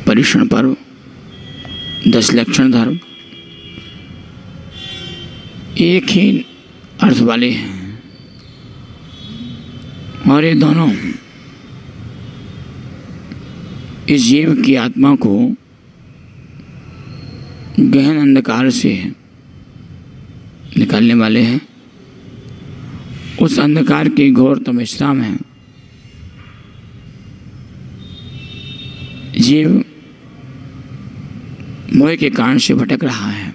परीक्षण पर्व, 10 लक्षण धर्म एक ही अर्थ वाले हैं और ये दोनों इस जीव की आत्मा को गहन अंधकार से निकालने वाले हैं। उस अंधकार की घोर तमस्या में जीव मोह के कारण से भटक रहा है।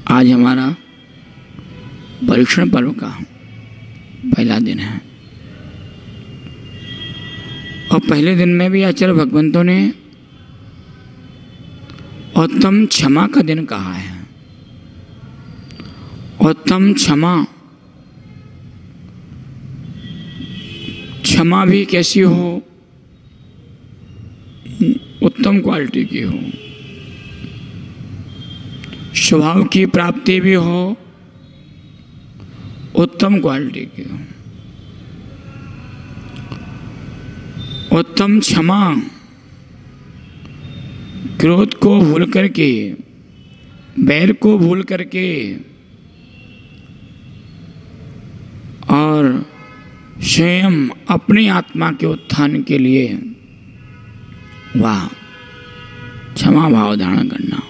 आज हमारा परीक्षण पर्व का पहला दिन है और पहले दिन में भी आचार्य भगवंतों ने उत्तम क्षमा का दिन कहा है। उत्तम क्षमा, क्षमा भी कैसी हो, उत्तम क्वालिटी की हो, स्वभाव की प्राप्ति भी हो, उत्तम क्वालिटी की हो। उत्तम क्षमा, क्रोध को भूल करके, बैर को भूल करके और स्वयं अपनी आत्मा के उत्थान के लिए वाह क्षमा भाव धारण करना।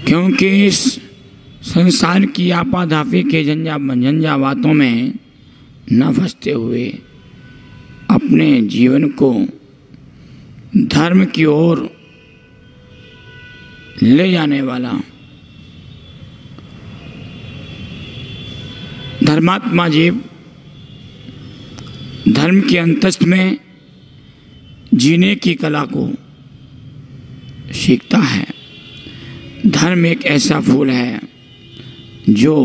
क्योंकि इस संसार की आपाधापी के झंझावातों में न फंसते हुए अपने जीवन को धर्म की ओर ले जाने वाला धर्मात्मा जीव धर्म के अंतस्थ में जीने की कला को सीखता है। धर्म एक ऐसा फूल है जो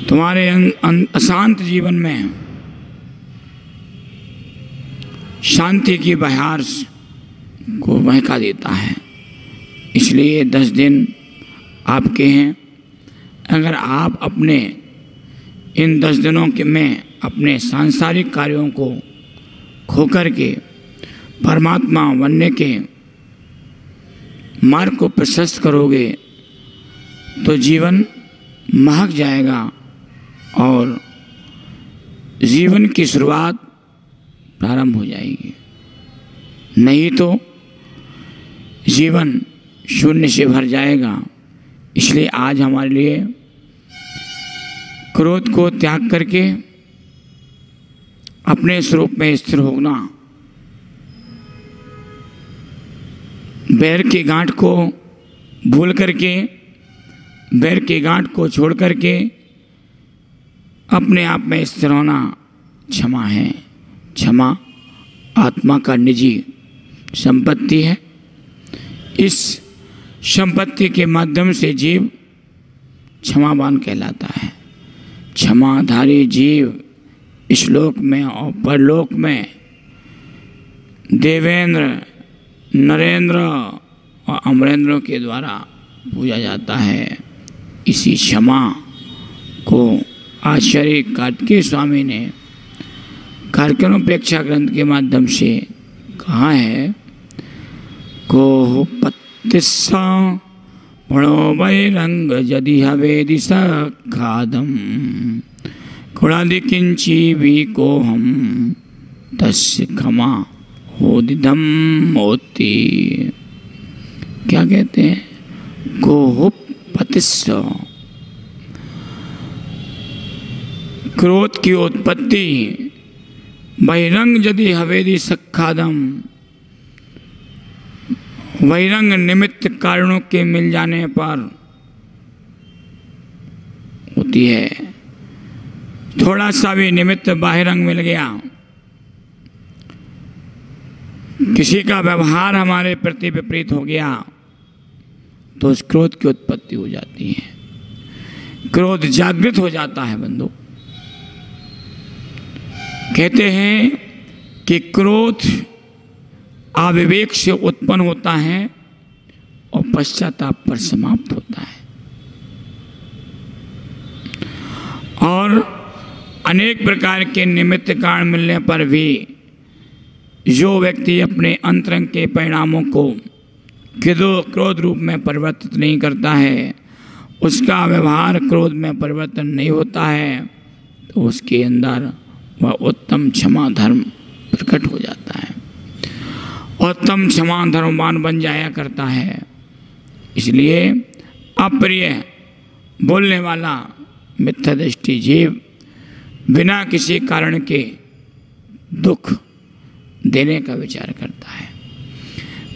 तुम्हारे अशांत जीवन में शांति की बहार को महका देता है। इसलिए 10 दिन आपके हैं। अगर आप अपने इन 10 दिनों के में अपने सांसारिक कार्यों को खो करके परमात्मा बनने के मार्ग को प्रशस्त करोगे तो जीवन महक जाएगा और जीवन की शुरुआत प्रारंभ हो जाएगी। नहीं तो जीवन शून्य से भर जाएगा। इसलिए आज हमारे लिए क्रोध को त्याग करके अपने स्वरूप में स्थिर होना, बैर की गांठ को भूल करके, बैर की गांठ को छोड़ करके अपने आप में स्थिर होना क्षमा है। क्षमा आत्मा का निजी संपत्ति है। इस संपत्ति के माध्यम से जीव क्षमावान कहलाता है। क्षमाधारी जीव इस लोक में और परलोक में देवेंद्र, नरेंद्र और अमरेंद्र के द्वारा पूजा जाता है। इसी क्षमा को आचार्य कार्तिकेय स्वामी ने कार्यक्रमोपेक्षा ग्रंथ के माध्यम से कहा है। को पत्तिस्सा पणो वैरंग यदि हवेदि सखादम कुणादि किंची भी को हम तस्य क्षमा होदिदम होती। क्या कहते हैं? को पतिस्सा, क्रोध की उत्पत्ति बहिरंग यदि हवेदि सखादम, बहिरंग निमित्त कारणों के मिल जाने पर होती है। थोड़ा सा भी निमित्त बाहिरंग मिल गया, किसी का व्यवहार हमारे प्रति विपरीत हो गया तो उस क्रोध की उत्पत्ति हो जाती है। क्रोध जागृत हो जाता है बंधु। कहते हैं कि क्रोध अविवेक से उत्पन्न होता है और पश्चाताप पर समाप्त होता है। और अनेक प्रकार के निमित्त कारण मिलने पर भी जो व्यक्ति अपने अंतरंग के परिणामों को क्रोध रूप में परिवर्तित नहीं करता है, उसका व्यवहार क्रोध में परिवर्तन नहीं होता है, तो उसके अंदर वह उत्तम क्षमा धर्म प्रकट हो जाता है, उत्तम क्षमा धर्मवान बन जाया करता है। इसलिए अप्रिय बोलने वाला मिथ्या दृष्टि जीव बिना किसी कारण के दुख देने का विचार करता है,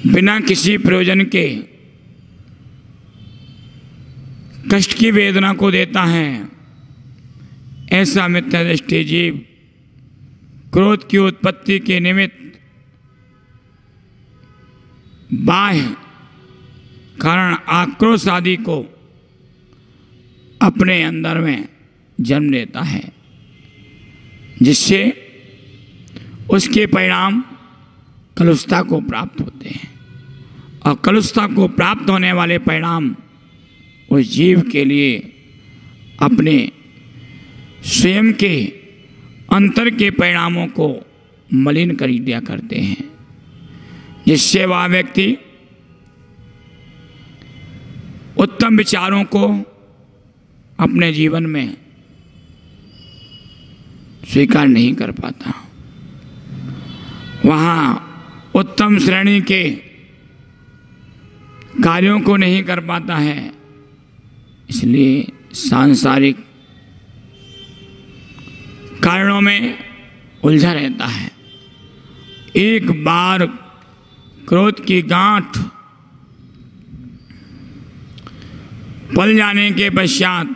बिना किसी प्रयोजन के कष्ट की वेदना को देता है। ऐसा मिथ्या दृष्टि जीव क्रोध की उत्पत्ति के निमित्त बाह्य कारण आक्रोश आदि को अपने अंदर में जन्म लेता है, जिससे उसके परिणाम कलुषता को प्राप्त होते हैं, और कलुषता को प्राप्त होने वाले परिणाम उस जीव के लिए अपने स्वयं के अंतर के परिणामों को मलिन कर दिया करते हैं, जिससे वह व्यक्ति उत्तम विचारों को अपने जीवन में स्वीकार नहीं कर पाता, वहाँ उत्तम श्रेणी के कार्यों को नहीं कर पाता है। इसलिए सांसारिक कारणों में उलझा रहता है। एक बार क्रोध की गांठ पल जाने के पश्चात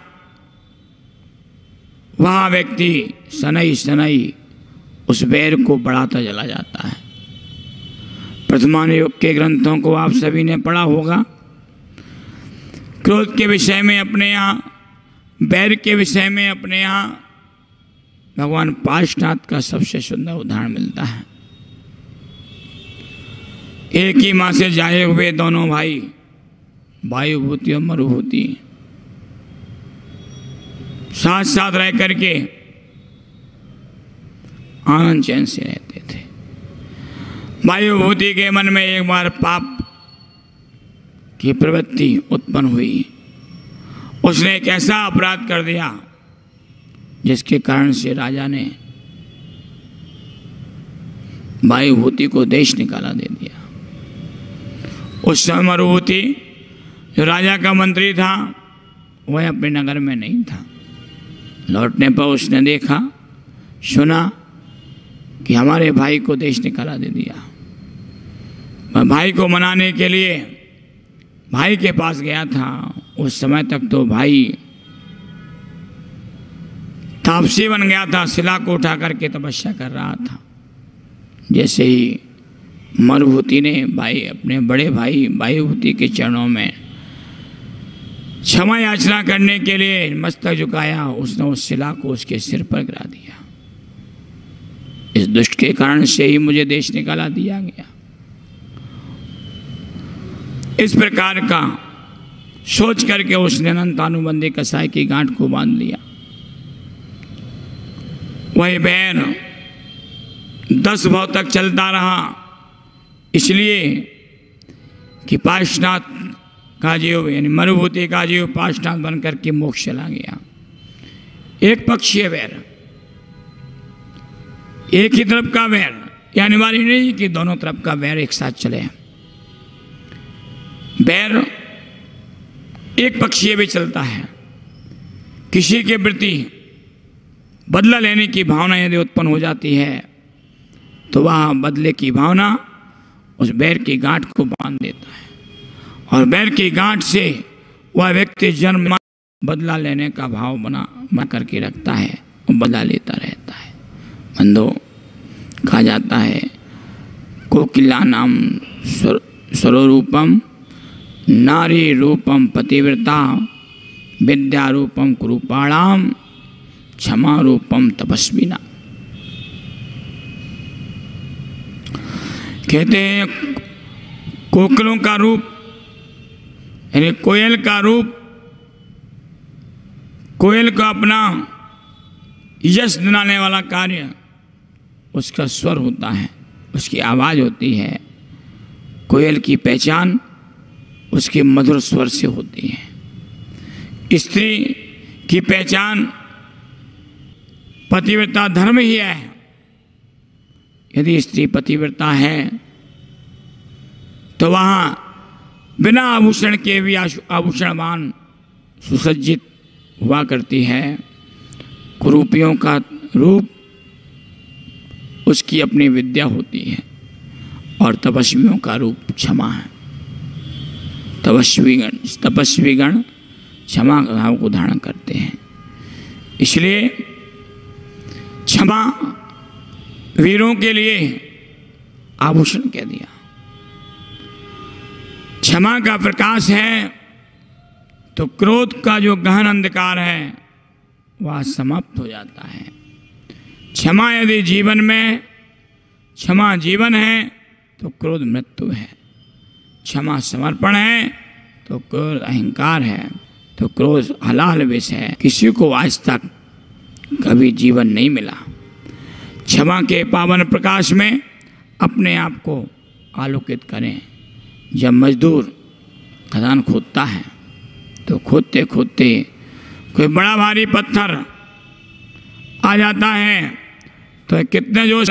वह व्यक्ति सनई सनई उस बैर को बढ़ाता चला जाता है। प्रथमान युग के ग्रंथों को आप सभी ने पढ़ा होगा। क्रोध के विषय में अपने यहाँ, बैर के विषय में अपने यहाँ भगवान पार्श्वनाथ का सबसे सुंदर उदाहरण मिलता है। एक ही माँ से जाए हुए दोनों भाई, वायुभूति और मरुभूति, साथ साथ रह करके आनंद चैन से रहते थे। वायुभूति के मन में एक बार पाप की प्रवृत्ति उत्पन्न हुई। उसने एक ऐसा अपराध कर दिया जिसके कारण से राजा ने वायुभूति को देश निकाला दे दिया। उस समय मरुभूति जो राजा का मंत्री था वह अपने नगर में नहीं था। लौटने पर उसने देखा, सुना कि हमारे भाई को देश निकाला दे दिया। वह भाई को मनाने के लिए भाई के पास गया था। उस समय तक तो भाई तापसी बन गया था, शिला को उठा करके तपस्या कर रहा था। जैसे ही मरुभूति ने अपने बड़े भाई वायुभूति के चरणों में क्षमा याचना करने के लिए मस्तक झुकाया, उसने उस शिला को उसके सिर पर गिरा दिया। इस दुष्ट के कारण से ही मुझे देश निकाला दिया गया। इस प्रकार का सोच करके उसने अनंतानुबंधी कसाई की गांठ को बांध लिया। वही बैर 10 भाव तक चलता रहा, इसलिए कि पार्श्वनाथ का जीव यानी मरुभूति का जीव पार्श्वनाथ बनकर के मोक्ष चला गया। एक पक्षीय बैर, एक ही तरफ का बैर, यह अनिवार्य नहीं कि दोनों तरफ का बैर एक साथ चले। बैर एक पक्षीय भी चलता है। किसी के प्रति बदला लेने की भावना यदि उत्पन्न हो जाती है तो वह बदले की भावना उस बैर की गांठ को बांध देता है, और बैर की गांठ से वह व्यक्ति जन्म बदला लेने का भाव बना करके रखता है और बदला लेता रहता है। बंधो, कहा जाता है कोकिला नाम स्वरूपम नारी रूपम पतिव्रता विद्या रूपम कुरूपाणाम क्षमा रूपम तपस्विना। कहते हैं कोकिलों का रूप यानी कोयल का रूप, कोयल का अपना यश दिलाने वाला कार्य उसका स्वर होता है। उसकी आवाज़ होती है। कोयल की पहचान उसके मधुर स्वर से होती है। स्त्री की पहचान पतिव्रता धर्म ही है। यदि स्त्री पतिव्रता है तो वहाँ बिना आभूषण के भी आभूषणवान सुसज्जित हुआ करती है। कुरूपियों का रूप उसकी अपनी विद्या होती है और तपस्वियों का रूप क्षमा है। तपस्वीगण क्षमा भाव को धारण करते हैं। इसलिए क्षमा वीरों के लिए आभूषण कह दिया। क्षमा का प्रकाश है तो क्रोध का जो गहन अंधकार है वह समाप्त हो जाता है। क्षमा यदि जीवन में, क्षमा जीवन है तो क्रोध मृत्यु है। क्षमा समर्पण है तो क्रोध अहंकार है, तो क्रोध हलाल विष है। किसी को आज तक कभी जीवन नहीं मिला। क्षमा के पावन प्रकाश में अपने आप को आलोकित करें। जब मजदूर खदान खोदता है तो खोदते खोदते कोई बड़ा भारी पत्थर आ जाता है तो कितने जोश